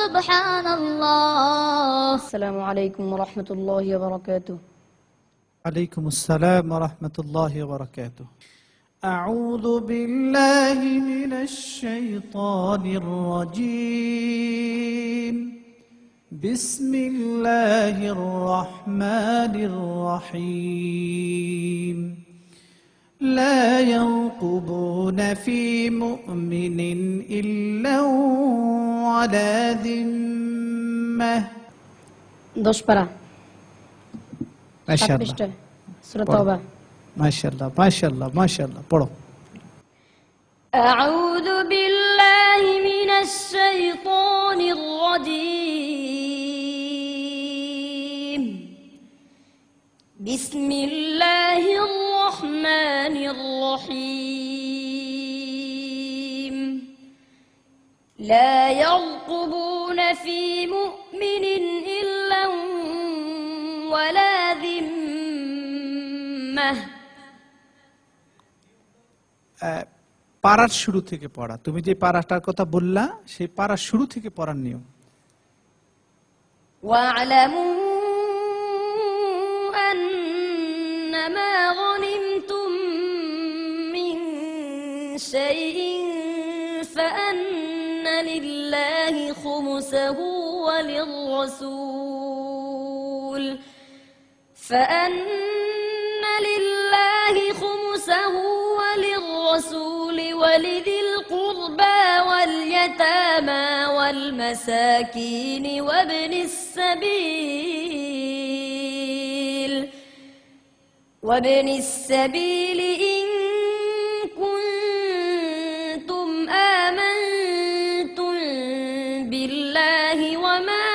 সুবহানাল্লাহ। আসসালামু আলাইকুম ওয়া রাহমাতুল্লাহি ওয়া বারাকাতুহু। عليكم السلام ورحمة الله وبركاته. أعوذ بالله من الشيطان الرجيم. بسم الله الرحمن الرحيم. لا يرقبون في مؤمن إلا ولا ذمة. দশ পারা মাশাআল্লাহ সূরা তাওবা। মাশাআল্লাহ মাশাআল্লাহ মাশাআল্লাহ পড়ো। أعوذ بالله من الشيطان الرجيم. بسم الله الرحمن الرحيم. لا يرقبون في مؤمن إلا ولا ذمة. পারার শুরু থেকে পড়া। তুমি যে পারাটার কথা বললা সেই পারার শুরু থেকে পড়ার নিয়ম। واعلموا أنما غنمتم من شيء فأن لله خمسه وللرسول ولذي القربى واليتامى والمساكين وابن السبيل إن كنتم آمنتم بالله وما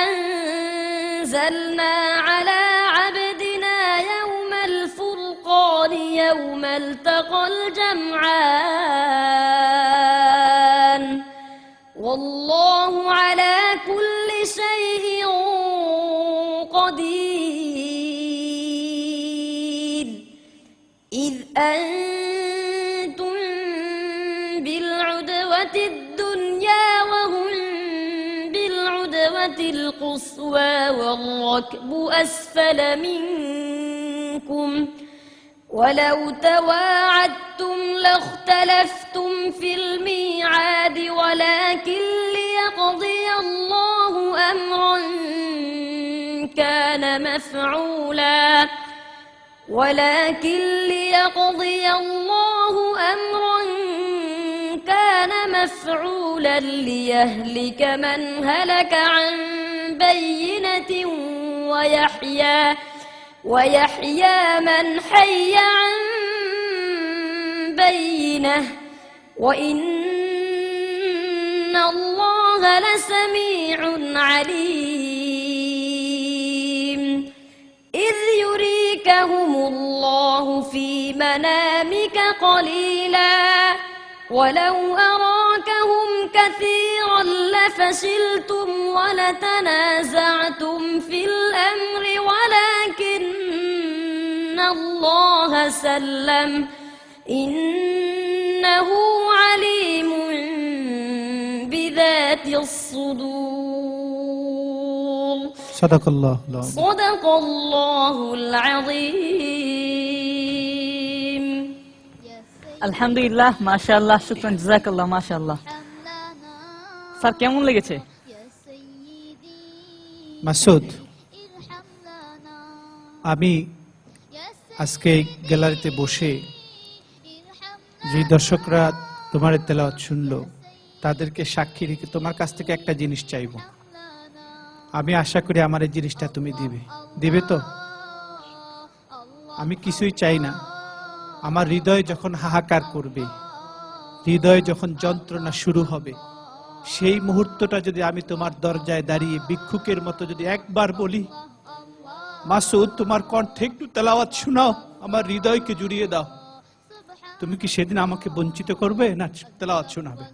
أنزلنا على عبدنا يوم الفرقان يوم التقى الجمعان والله على كل شيء قدير. إذ أنتم بالعدوة الدنيا وهم بالعدوة القصوى والركب أسفل منكم ولو تواعدتم لاختلفتم في الميعاد ولكن ليقضي الله أمرا كان مفعولا ليهلك من هلك عن بينة ويحيى من حي عن بينة وإن الله لسميع عليم. إذ يريكهم الله في منامك قليلا ولو أراكهم كثيرا لفشلتم ولتنازعتم في الأمر ولكن الله سلم إنه عليم بذات الصدور. صدق الله العظيم. আলহামদুলিল্লাহ, মাশাআল্লাহ, শুকরান, জাযাকাল্লাহ, মাশাআল্লাহ। স্যার কেমন লেগেছে? মাসুদ, আমি আজকে গ্যালারিতে বসে যে দর্শকরা তোমার তেলাওয়াত শুনলো তাদেরকে সাক্ষী রেখে তোমার কাছ থেকে একটা জিনিস চাইব। আমি আশা করি আমার এই জিনিসটা তুমি দিবে তো? আমি কিছুই চাই না। আমার হৃদয় যখন হাহাকার করবে, হৃদয়ে যখন যন্ত্রণা শুরু হবে, সেই মুহূর্তটা যদি আমি তোমার দরজায় দাঁড়িয়ে ভিক্ষুকের মতো যদি একবার বলি, মাসুদ তোমার কণ্ঠে একটু তেলাওয়াত শোনাও, আমার হৃদয়কে জুড়িয়ে দাও, তুমি কি সেদিন আমাকে বঞ্চিত করবে না তেলাওয়াত শোনাবে?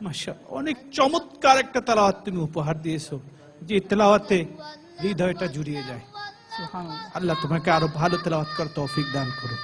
মাশাআল্লাহ, অনেক চমৎকার একটা তেলাওয়াত তুমি উপহার দিয়েছো, যে তেলাওয়াতে হৃদয়টা জুড়িয়ে যায়। আল্লাহ তোমাকে আরো ভালো তেলাওয়াত করার তৌফিক দান করুন।